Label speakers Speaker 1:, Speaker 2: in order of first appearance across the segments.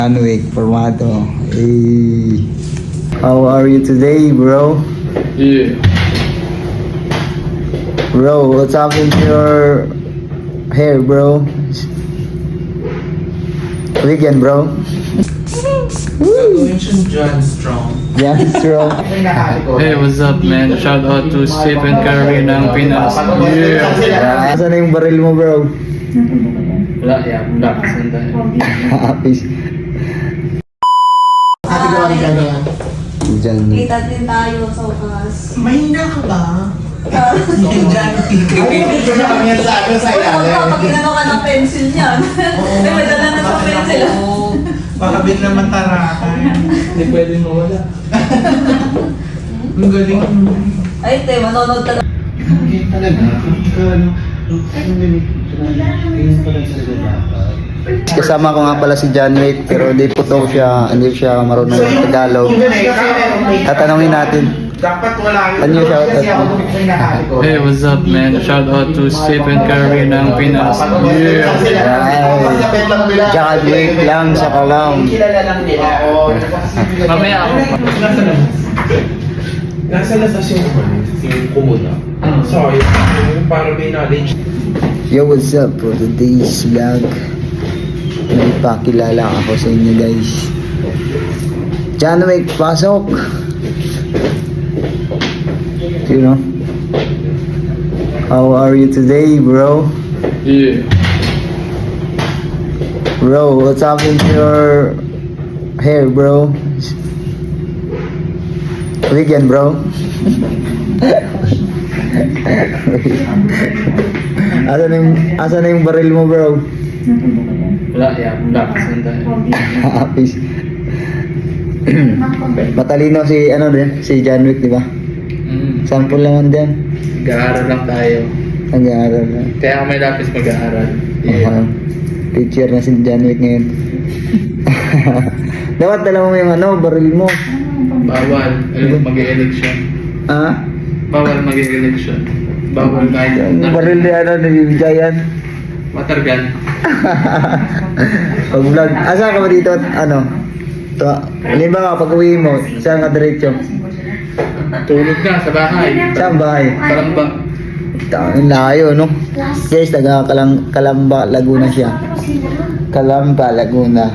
Speaker 1: Anwick, Formato. Hey. How are you today, bro?
Speaker 2: Yeah.
Speaker 1: Bro, what's happened to your hair, bro? Weekend, bro.
Speaker 3: John Strong.
Speaker 1: John Strong.
Speaker 2: Hey, what's up, man? Shout out to Stephen Curry ng Pinas. Yeah.
Speaker 1: Asan na yung baril mo, bro?
Speaker 2: Wala, yeah. Wala. Sandali.
Speaker 1: Peace. Diyan.
Speaker 4: Kita din tayo sa wakas.
Speaker 3: Mahina ka ba?
Speaker 4: Ano pag inano ka ng pencil niyan? Eh, may dala na sa pencil.
Speaker 3: Baka biglang matarakan.
Speaker 2: Hindi pwedeng mawala.
Speaker 3: Ang galing.
Speaker 4: Ay, te, manonood ka na.
Speaker 1: Kasama ko nga pala si John Wick, pero hindi siya marunong mag-Tagalog. Tatanungin natin.
Speaker 3: Dapat wala
Speaker 1: Ano yung shoutout mo?
Speaker 2: Hey, what's up, man? Shout out to Stephen Curry ng Pinas. Yeah.
Speaker 1: John Wick lang sa kalam.
Speaker 3: Kilala lang nila.
Speaker 2: Mamaya ako.
Speaker 3: Nasa labas yung kumuna. Sorry, para may knowledge.
Speaker 1: Yo, what's up for today's vlog? May pakilala ako sa inyo, guys. John Wick, pasok! You know? How are you today, bro?
Speaker 2: Yeah.
Speaker 1: Bro, what's happened to your hair, bro? Weekend, bro. Asan na yung baril mo, bro?
Speaker 2: Wala, yeah. Wala. Sandali.
Speaker 1: Peace. Matalino si si John Wick, di ba? Sample lang din.
Speaker 2: Mag-aaral lang tayo.
Speaker 1: Nag-aaral na.
Speaker 2: Kaya may lapis mag-aaral. Yeah.
Speaker 1: Teacher na si John Wick ngayon. Dapat dala mo yung baril mo.
Speaker 2: Bawal. Mag-e-election.
Speaker 1: Ha?
Speaker 2: Bawal mag-e-election. Bawal kahit.
Speaker 1: Yung baril na nabibigay yan.
Speaker 2: Matargan.
Speaker 1: Pag-vlog. Asa ka ba dito? Halimbawa, pag uwi mo, saan ka diretso?
Speaker 2: Tulog na sa bahay.
Speaker 1: Saan bahay?
Speaker 2: Kalamba.
Speaker 1: Ang layo, no? Guys, Kalamba, Laguna siya. Kalamba, Laguna.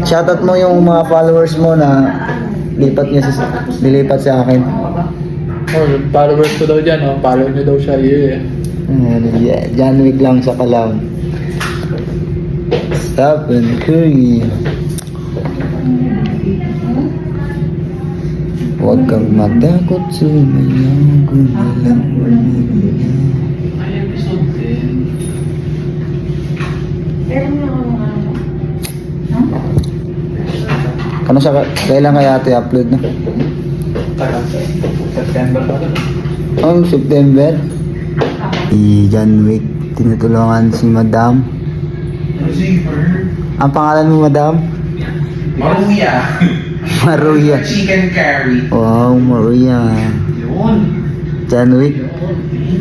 Speaker 1: Shoutout mo yung mga followers mo na nilipat sa akin.
Speaker 2: Oh, followers ko daw dyan, oh. Follow nyo daw siya, yeah.
Speaker 1: John Wick lang sa Kalam. Stop and Curry. Huwag kang matakot, sumayaw kung alam mo na.
Speaker 2: Ay, episode 10.
Speaker 1: Kailan kaya ito i-upload na?
Speaker 2: September pa rin.
Speaker 1: September. Si John Wick, tinutulungan si Madam. Ang pangalan mo, Madam?
Speaker 3: Maruya.
Speaker 1: Maruya.
Speaker 3: Chicken curry.
Speaker 1: Wow, Maruya.
Speaker 3: Yun.
Speaker 1: John Wick.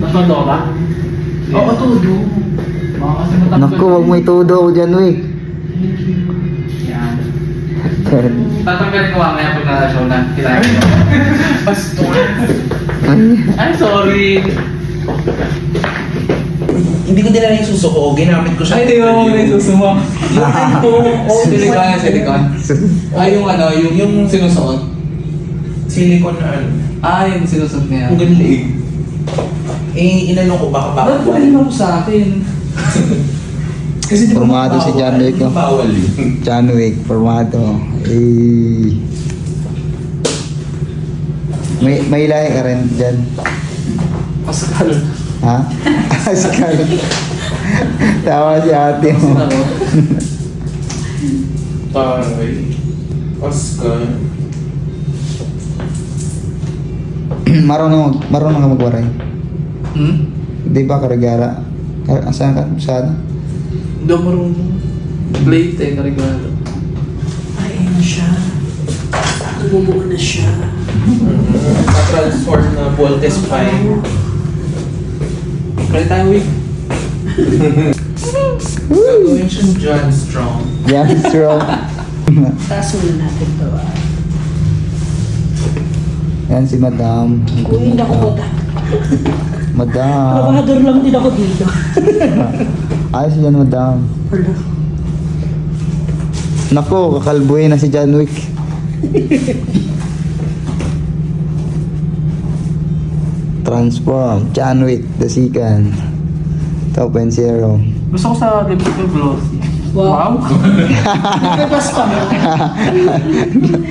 Speaker 2: Nasundo ka?
Speaker 3: Oo, todo.
Speaker 1: Naku, wag mo itudo ko, John Wick.
Speaker 2: Yan. Tatanggalin ko mamaya pag na-show na. Kailangan ko.
Speaker 3: Pastor.
Speaker 2: Ay, sorry.
Speaker 3: Hindi ko dinala yung suso ko. Ginamit ko siya.
Speaker 2: Ay, di ba mo may susumo?
Speaker 3: Yung ito. Oh,
Speaker 2: Silicon. Ay, yung sinusuot.
Speaker 3: Silicone na ano.
Speaker 2: Ah, yung sinusuot niya.
Speaker 3: Ang galing. Inano ko baka
Speaker 2: Ba't
Speaker 3: bawal.
Speaker 2: ba mo sa akin?
Speaker 3: Kasi di ba
Speaker 1: Formado si
Speaker 3: bawal?
Speaker 1: John Wick, no?
Speaker 3: Bawal yun.
Speaker 1: John Wick, Formato. Eh. May lahi ka rin dyan.
Speaker 2: Pascal.
Speaker 1: Ha? Pascal. Tawa si ate mo.
Speaker 3: Taray. Oscar.
Speaker 1: marunong ka magwaray. Di ba karigara? Saan ka? Saan?
Speaker 2: Hindi ako marunong. Plate eh, karigalo.
Speaker 5: Ay, ano siya? Bumubuo na siya.
Speaker 3: Transform na Voltes 5.
Speaker 2: Kaya tayo week.
Speaker 3: Gagawin siyang John Strong.
Speaker 1: Yan, strong.
Speaker 5: Taas muna natin to.
Speaker 1: Yan si Madam.
Speaker 5: Kung hindi ako bata.
Speaker 1: Madam.
Speaker 5: Trabahador lang din ako dito.
Speaker 1: Ayos yan, Madam.
Speaker 5: Wala.
Speaker 1: Nako, kakalbuhin na si John Wick. Transform, John Wick, the second. 2.0.
Speaker 2: Gusto ko sa lipstick na glossy.
Speaker 5: Wow. Nagpapos pa mo.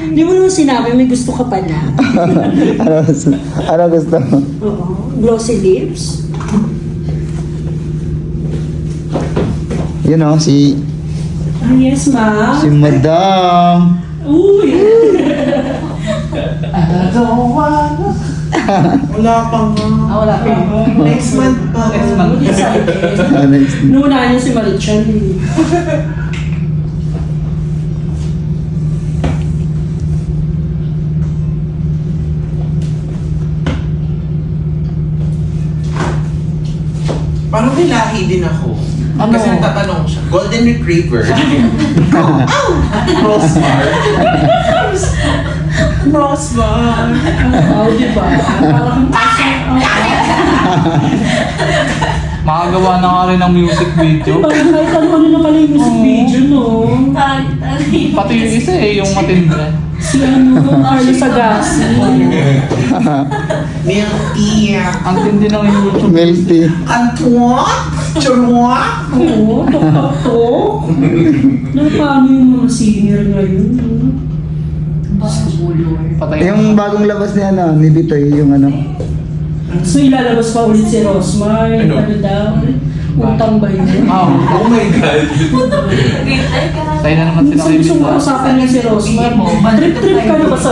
Speaker 5: Hindi mo naman sinabi, may gusto ka pa na.
Speaker 1: Ano gusto mo?
Speaker 5: Oo. Glossy lips.
Speaker 1: You know, si
Speaker 5: Ah, yes, ma'am.
Speaker 1: Madam.
Speaker 5: Uy.
Speaker 3: Wala pa nga.
Speaker 4: Wala pa.
Speaker 3: Next month pa.
Speaker 2: Next month.
Speaker 5: Nunahan niyo si Marichan.
Speaker 3: Parang may lahi din ako.
Speaker 2: Ano?
Speaker 3: Kasi nagtatanong siya. Golden Retriever. Crossbar. Crossbar.
Speaker 5: Oo, di ba? Parang
Speaker 2: Makagawa na nga rin ng music video.
Speaker 5: parang kahit ano na pala yung music video, no?
Speaker 2: Pati yung isa yung matindi.
Speaker 5: Si ano, Carlo Sagasi.
Speaker 3: Milky.
Speaker 2: Ang tindi ng YouTube.
Speaker 1: Melty.
Speaker 3: Kantua. Churwa.
Speaker 5: Oo, tok-tok. Na paano yung mga singer ngayon, no?
Speaker 2: Patay
Speaker 1: Yung bagong labas ni ano, ni Bitoy, yung ano.
Speaker 5: So ilalabas pa ulit si Rosmar,
Speaker 3: Ano?
Speaker 5: ano daw? Utang ba yun?
Speaker 3: Oh my God.
Speaker 2: Tayo na naman sila
Speaker 5: Minsan gusto mo usapan niya si Rosmar. Trip-trip ka na ba sa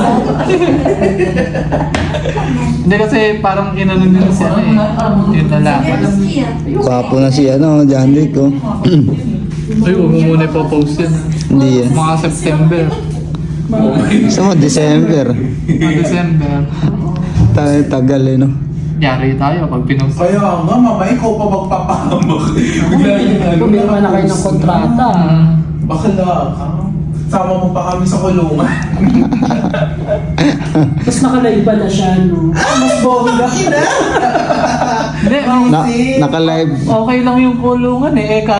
Speaker 2: Hindi kasi parang inano nila si ano eh. Yung lalaki.
Speaker 1: Papo na si ano, John Wick, oh.
Speaker 2: Ay, huwag mo muna ipopost yan.
Speaker 1: Hindi yan.
Speaker 2: Mga September.
Speaker 1: Gusto mo, December.
Speaker 2: Mga December.
Speaker 1: Tagal eh, no?
Speaker 2: Yari tayo pag pinost.
Speaker 3: Kaya nga, mamaya ikaw pa magpapahamak. Bigla yung ano.
Speaker 5: Pumirma na kayo ng kontrata.
Speaker 3: Bakla ka. Sama mo pa kami sa kulungan.
Speaker 5: Tapos nakalive na siya, no? Mas bongga.
Speaker 2: Hindi,
Speaker 1: Naka-live.
Speaker 2: okay lang yung kulungan eh.